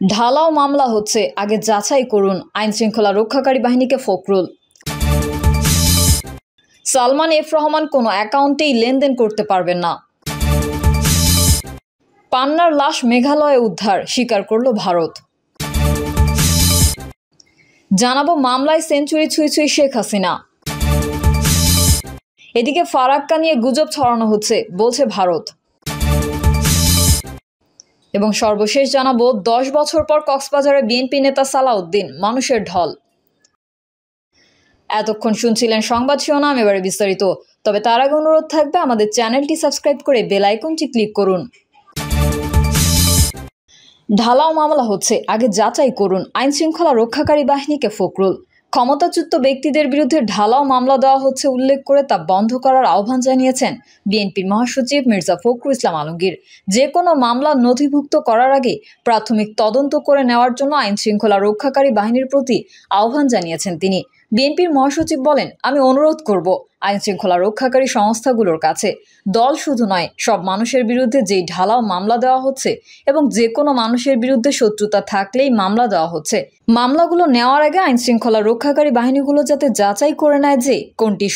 ঢালাও মামলা হচ্ছে, আগে যাচাই করুন। আইন শৃঙ্খলা রক্ষাকারী বাহিনীকে ফখরুল। সালমান এফ রহমান কোনো অ্যাকাউন্টেই লেনদেন করতে পারবেন না। পান্নার লাশ মেঘালয়ে উদ্ধার, স্বীকার করল ভারত। জানাবো মামলায় সেঞ্চুরি ছুঁই শেখ হাসিনা। এদিকে ফারাক্কা নিয়ে গুজব ছড়ানো হচ্ছে বলছে ভারত। এবং সর্বশেষ জানাবো 10 বছর পর কক্সবাজারে বিএনপি নেতা সালাউদ্দিন, মানুষের ঢল। এতক্ষণ শুনছিলেন সংবাদ শিরোনাম, এবারে বিস্তারিত। তবে তার আগে অনুরোধ থাকবে আমাদের চ্যানেলটি সাবস্ক্রাইব করে বেল আইকনটি ক্লিক করুন। ঢালাও মামলা হচ্ছে, আগে যাচাই করুন। আইন শৃঙ্খলা রক্ষাকারী বাহিনীকে ফখরুল। ক্ষমতাচ্যুত ব্যক্তিদের বিরুদ্ধে ঢালাও মামলা দেওয়া হচ্ছে উল্লেখ করে তা বন্ধ করার আহ্বান জানিয়েছেন বিএনপির মহাসচিব মির্জা ফখরুল ইসলাম আলমগীর। যে কোনো মামলা নথিভুক্ত করার আগে প্রাথমিক তদন্ত করে নেওয়ার জন্য আইন শৃঙ্খলা রক্ষাকারী বাহিনীর প্রতি আহ্বান জানিয়েছেন তিনি। বিএনপির মহাসচিব বলেন, আমি অনুরোধ করব আইন শৃঙ্খলা রক্ষাকারী সংস্থাগুলোর কাছে, দল শুধু নয়, সব মানুষের বিরুদ্ধে যেই ঢালাও মামলা দেওয়া হচ্ছে এবং যে কোনো মানুষের বিরুদ্ধে শত্রুতা থাকলেই মামলা দেওয়া হচ্ছে, মামলাগুলো নেওয়ার আগে আইন শৃঙ্খলা রক্ষাকারী বাহিনীগুলো যাতে যাচাই করে নেয় যে কোনটি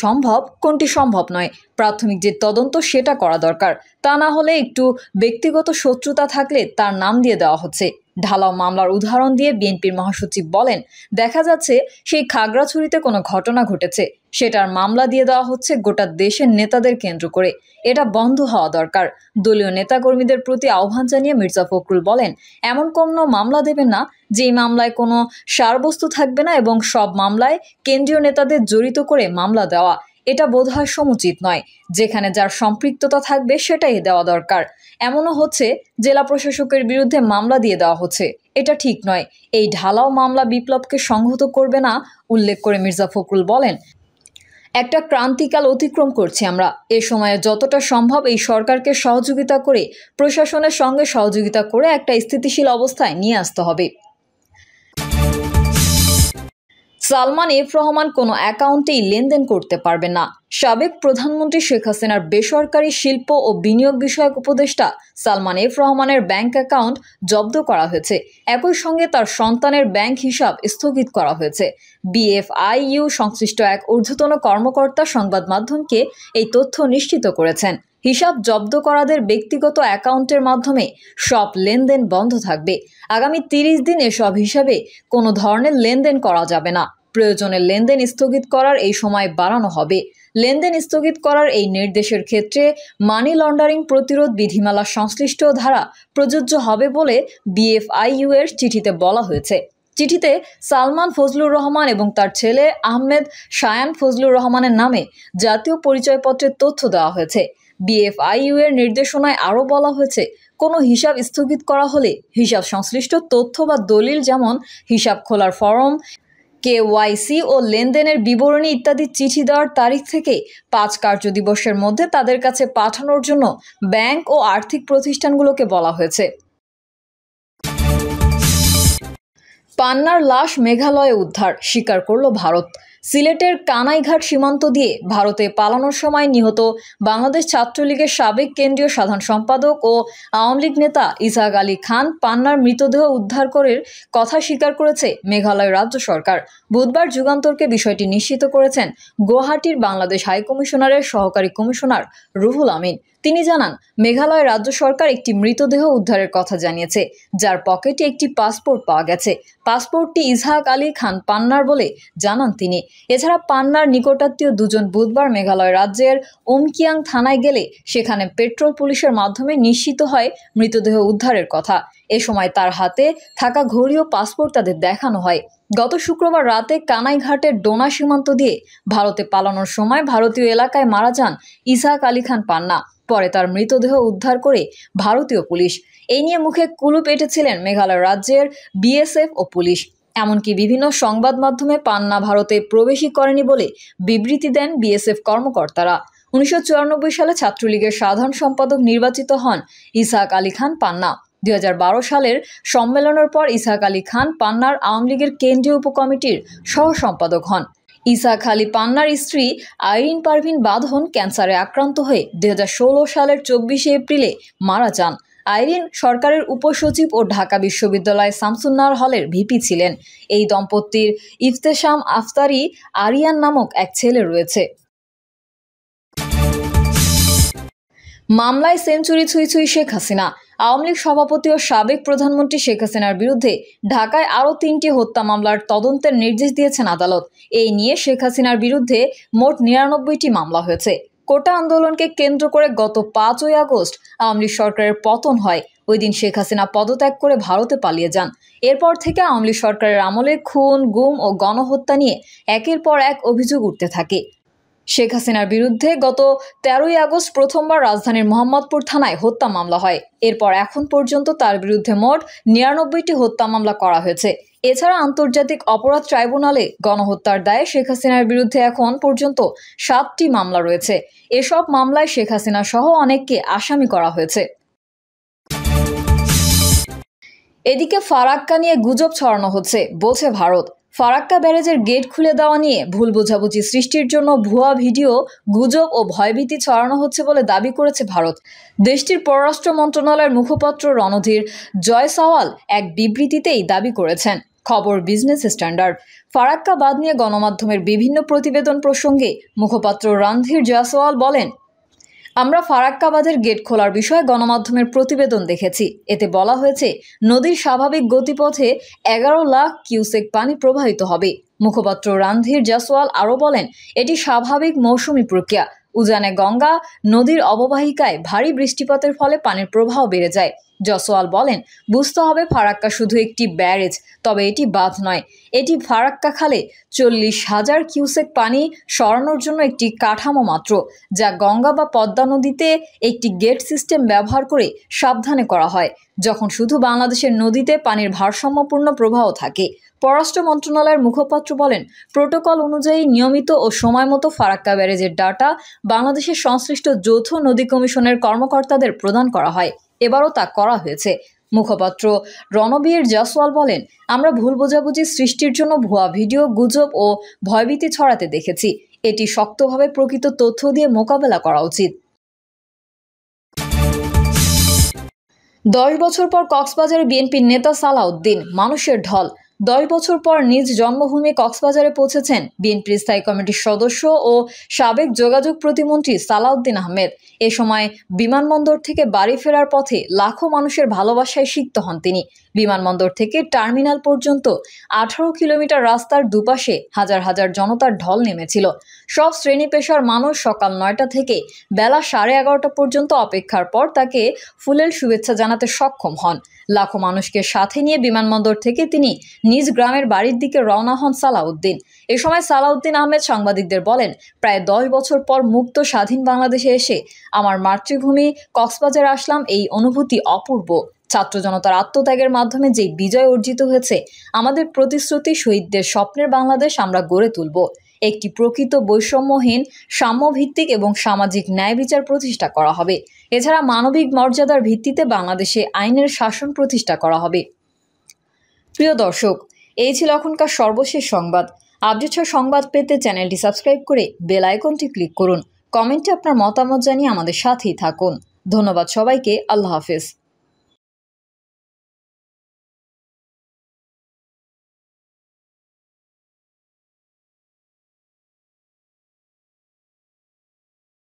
সম্ভব নয়। প্রাথমিক যে তদন্ত সেটা করা দরকার। তা না হলে একটু ব্যক্তিগত শত্রুতা থাকলে তার নাম দিয়ে দেওয়া হচ্ছে। ঢালাও মামলার উদাহরণ দিয়ে বিএনপির মহাসচিব বলেন, দেখা যাচ্ছে সেই খাগড়াছড়িতে কোনো ঘটনা ঘটেছে, সেটার মামলা দিয়ে দেওয়া হচ্ছে গোটা দেশের নেতাদের কেন্দ্র করে। এটা বন্ধ হওয়া দরকার। দলীয় নেতাকর্মীদের প্রতি আহ্বান জানিয়ে মির্জা ফখরুল বলেন, এমন কোনো মামলা দেবেন না যেই মামলায় কোনো সারবস্তু থাকবে না এবং সব মামলায় কেন্দ্রীয় নেতাদের জড়িত করে মামলা দেওয়া, এটা বোধহয় সমুচিত নয়। যেখানে যার সম্পৃক্ততা থাকবে সেটাই দেওয়া দরকার। এমনও হচ্ছে জেলা প্রশাসকের বিরুদ্ধে মামলা দিয়ে দেওয়া হচ্ছে, এটা ঠিক নয়। এই ঢালাও মামলা বিপ্লবকে সংহত করবে না উল্লেখ করে মির্জা ফখরুল বলেন, একটা ক্রান্তিকাল অতিক্রম করছি আমরা। এ সময়ে যতটা সম্ভব এই সরকারকে সহযোগিতা করে, প্রশাসনের সঙ্গে সহযোগিতা করে একটা স্থিতিশীল অবস্থায় নিয়ে আসতে হবে। সালমান এফ রহমান কোনো অ্যাকাউন্টেই লেনদেন করতে পারবেন না। সাবেক প্রধানমন্ত্রী শেখ হাসিনার বেসরকারি শিল্প ও বিনিয়োগ বিষয়ক উপদেষ্টা সালমান এফ রহমানের ব্যাংক অ্যাকাউন্ট জব্দ করা হয়েছে। একই সঙ্গে তার সন্তানের ব্যাংক হিসাব স্থগিত করা হয়েছে। বিএফআইইউ সংশ্লিষ্ট এক ঊর্ধ্বতন কর্মকর্তা সংবাদ মাধ্যমকে এই তথ্য নিশ্চিত করেছেন। হিসাব জব্দ করাদের ব্যক্তিগত অ্যাকাউন্টের মাধ্যমে সব লেনদেন বন্ধ থাকবে। আগামী 30 দিন এসব হিসাবে কোনো ধরনের লেনদেন করা যাবে না। প্রয়োজনে লেনদেন স্থগিত করার এই সময় বাড়ানো হবে। লেনদেন স্থগিত করার এই নির্দেশের ক্ষেত্রে মানি লন্ডারিং প্রতিরোধ বিধিমালা সংশ্লিষ্ট ধারা প্রযোজ্য হবে বলে বিএফআইইউ এর চিঠিতে বলা হয়েছে। চিঠিতে সালমান ফজলুর রহমান এবং তার ছেলে আহমেদ শায়ান ফজলুর রহমানের নামে জাতীয় পরিচয়পত্রের তথ্য দেওয়া হয়েছে। বিএফআইইউ এর নির্দেশনায় আরও বলা হয়েছে, কোনো হিসাব স্থগিত করা হলে হিসাব সংশ্লিষ্ট তথ্য বা দলিল, যেমন হিসাব খোলার ফরম, কেওয়াইসি ও লেনদেনের বিবরণী ইত্যাদি চিঠি দেওয়ার তারিখ থেকে 5 কার্যদিবসের মধ্যে তাদের কাছে পাঠানোর জন্য ব্যাংক ও আর্থিক প্রতিষ্ঠানগুলোকে বলা হয়েছে। পান্নার লাশ মেঘালয়ে উদ্ধার, স্বীকার করল ভারত। সিলেটের কানাইঘাট সীমান্ত দিয়ে ভারতে পালানোর সময় নিহত বাংলাদেশ ছাত্রলীগের সাবেক কেন্দ্রীয় সাধারণ সম্পাদক ও আওয়ামী লীগ নেতা ইসহাক আলী খান পান্নার মৃতদেহ উদ্ধার করার কথা স্বীকার করেছে মেঘালয় রাজ্য সরকার। বুধবার যুগান্তরকে বিষয়টি নিশ্চিত করেছেন গুয়াহাটির বাংলাদেশ হাইকমিশনারের সহকারী কমিশনার রুহুল আমিন। তিনি জানান, মেঘালয় রাজ্য সরকার একটি মৃতদেহ উদ্ধারের কথা জানিয়েছে, যার পকেটে একটি পাসপোর্ট পাওয়া গেছে। পাসপোর্টটি ইসহাক আলী খান পান্নার বলে জানান তিনি। এছাড়া পান্নার নিকটাত্মীয় দুজন বুধবার মেঘালয় রাজ্যের উমকিয়াং থানায় গেলে সেখানে পেট্রোল পুলিশের মাধ্যমে নিশ্চিত হয় মৃতদেহ উদ্ধারের কথা। এ সময় তার হাতে থাকা ঘড়ি ও পাসপোর্ট তাদের দেখানো হয়। গত শুক্রবার রাতে কানাইঘাটের ডোনা সীমান্ত দিয়ে ভারতে পালানোর সময় ভারতীয় এলাকায় মারা যান ইসহাক আলী খান পান্না। পরে তার মৃতদেহ উদ্ধার করে ভারতীয় পুলিশ। এই নিয়ে মুখে কুলুপ এঁটেছিলেন মেঘালয় রাজ্যের বিএসএফ ও পুলিশ। এমনকি বিভিন্ন সংবাদ মাধ্যমে পান্না ভারতে প্রবেশই করেনি বলে বিবৃতি দেন বিএসএফ কর্মকর্তারা। 1994 সালে ছাত্রলীগের সাধারণ সম্পাদক নির্বাচিত হন ইসহাক আলী খান পান্না। 2012 সালের সম্মেলনের পর ইসহাক আলী খান পান্নার আওয়ামী লীগের কেন্দ্রীয় উপকমিটির সহ সম্পাদক হন। ইসহাক আলী পান্নার স্ত্রী আইরিন পারভিন বাঁধন ক্যান্সারে আক্রান্ত হয়ে 2016 সালের 24 এপ্রিলে মারা যান। আইরিন সরকারের উপসচিব ও ঢাকা বিশ্ববিদ্যালয় শামসুন্নাহার হলের ভিপি ছিলেন। এই দম্পতির ইফতেশাম আফতারি আরিয়ান নামক এক ছেলে রয়েছে। মামলায় সেঞ্চুরি ছুঁই শেখ হাসিনা। আওয়ামী লীগ সভাপতি ও সাবেক প্রধানমন্ত্রী শেখ হাসিনার বিরুদ্ধে ঢাকায় আরও 3টি হত্যা মামলার তদন্তের নির্দেশ দিয়েছেন আদালত। এই নিয়ে শেখ হাসিনার বিরুদ্ধে মোট 99টি মামলা হয়েছে। কোটা আন্দোলনকে কেন্দ্র করে গত 5ই আগস্ট আওয়ামী লীগ সরকারের পতন হয়। ওই দিন শেখ হাসিনা পদত্যাগ করে ভারতে পালিয়ে যান। এরপর থেকে আওয়ামী লীগ সরকারের আমলে খুন, গুম ও গণহত্যা নিয়ে একের পর এক অভিযোগ উঠতে থাকে। শেখ হাসিনার বিরুদ্ধে গত 13ই আগস্ট প্রথমবার রাজধানীর মোহাম্মদপুর থানায় হত্যা মামলা হয়। এরপর এখন পর্যন্ত তার বিরুদ্ধে মোট 99টি হত্যা মামলা করা হয়েছে। এছাড়া আন্তর্জাতিক অপরাধ ট্রাইব্যুনালে গণহত্যার দায়ে শেখ হাসিনার বিরুদ্ধে এখন পর্যন্ত 7টি মামলা রয়েছে। এসব মামলায় শেখ হাসিনা সহ অনেককে আসামি করা হয়েছে। এদিকে ফারাক্কা নিয়ে গুজব ছড়ানো হচ্ছে, বলছে ভারত। ফারাক্কা ব্যারেজের গেট খুলে দেওয়া নিয়ে ভুল বোঝাবুঝি সৃষ্টির জন্য ভুয়া ভিডিও, গুজব ও ভয়ভীতি ছড়ানো হচ্ছে বলে দাবি করেছে ভারত। দেশটির পররাষ্ট্র মন্ত্রণালয়ের মুখপাত্র রণধীর জয়সওয়াল এক বিবৃতিতেই দাবি করেছেন। খবর বিজনেস স্ট্যান্ডার্ড। ফারাক্কা বাঁধ নিয়ে গণমাধ্যমের বিভিন্ন প্রতিবেদন প্রসঙ্গে মুখপাত্র রণধীর জয়সওয়াল বলেন, আমরা ফারাক্কা বাঁধের গেট খোলার বিষয়ে গণমাধ্যমের প্রতিবেদন দেখেছি। এতে বলা হয়েছে নদীর স্বাভাবিক গতিপথে 11 লাখ কিউসেক পানি প্রবাহিত হবে। মুখপাত্র রণধীর জয়সওয়াল আরও বলেন, এটি স্বাভাবিক মৌসুমি প্রক্রিয়া। উজানে গঙ্গা নদীর অববাহিকায় ভারী বৃষ্টিপাতের ফলে পানির প্রবাহ বেড়ে যায়। জয়সওয়াল বলেন, বুঝতে হবে ফারাক্কা শুধু একটি ব্যারেজ, তবে এটি বাঁধ নয়। এটি ফারাক্কা খালে 40,000 কিউসেক পানি সরানোর জন্য একটি কাঠামো মাত্র, যা গঙ্গা বা পদ্মা নদীতে একটি গেট সিস্টেম ব্যবহার করে সাবধানে করা হয়, যখন শুধু বাংলাদেশের নদীতে পানির ভারসাম্যপূর্ণ প্রবাহ থাকে। পররাষ্ট্র মন্ত্রণালয়ের মুখপাত্র বলেন, প্রোটোকল অনুযায়ী নিয়মিত ও সময়মতো ফারাক্কা ব্যারেজের ডাটা বাংলাদেশের সংশ্লিষ্ট যৌথ নদী কমিশনের কর্মকর্তাদের প্রদান করা হয়। এবারও তা করা হয়েছে। মুখপাত্র রণবীর জয়সওয়াল বলেন, আমরা ভুল বোঝাবুঝি সৃষ্টির জন্য ভুয়া ভিডিও, গুজব ও ভয়ভীতি ছড়াতে দেখেছি। এটি শক্তভাবে প্রকৃত তথ্য দিয়ে মোকাবেলা করা উচিত। 10 বছর পর কক্সবাজারে বিএনপির নেতা সালাউদ্দিন, মানুষের ঢল। 10 বছর পর নিজ জন্মভূমি কক্সবাজারে পৌঁছেছেন বিএনপির স্থায়ী কমিটির সদস্য ও সাবেক যোগাযোগ প্রতিমন্ত্রী সালাউদ্দিন আহমেদ। এ সময় বিমানবন্দর থেকে বাড়ি ফেরার পথে লাখো মানুষের ভালোবাসায় সিক্ত হন তিনি। বিমানবন্দর থেকে টার্মিনাল পর্যন্ত 18 কিলোমিটার রাস্তার দুপাশে হাজার হাজার জনতার ঢল নেমেছিল। সব শ্রেণী পেশার মানুষ সকাল 9টা থেকে বেলা 11:30 পর্যন্ত অপেক্ষার পর তাকে ফুলেল শুভেচ্ছা জানাতে সক্ষম হন। লাখো মানুষকে সাথে নিয়ে বিমানবন্দর থেকে তিনি নিজ গ্রামের বাড়ির দিকে রওনা হন সালাউদ্দিন। এ সময় সালাউদ্দিন আহমেদ সাংবাদিকদের বলেন, প্রায় 10 বছর পর মুক্ত স্বাধীন বাংলাদেশে এসে আমার মাতৃভূমি কক্সবাজারে আসলাম। এই অনুভূতি অপূর্ব। ছাত্র জনতার আত্মত্যাগের মাধ্যমে যে বিজয় অর্জিত হয়েছে, আমাদের প্রতিশ্রুতি শহীদদের স্বপ্নের বাংলাদেশ আমরা গড়ে তুলব। একটি প্রকৃত বৈষম্যহীন, সাম্যভিত্তিক এবং সামাজিক ন্যায় বিচার প্রতিষ্ঠা করা হবে। এছাড়া মানবিক মর্যাদার ভিত্তিতে বাংলাদেশে আইনের শাসন প্রতিষ্ঠা করা হবে। প্রিয় দর্শক, এই ছিল এখনকার সর্বশেষ সংবাদ। আপডেট সংবাদ পেতে চ্যানেলটি সাবস্ক্রাইব করে বেল আইকনটি ক্লিক করুন। কমেন্টে আপনার মতামত জানিয়ে আমাদের সাথেই থাকুন। ধন্যবাদ সবাইকে। আল্লাহ হাফেজ।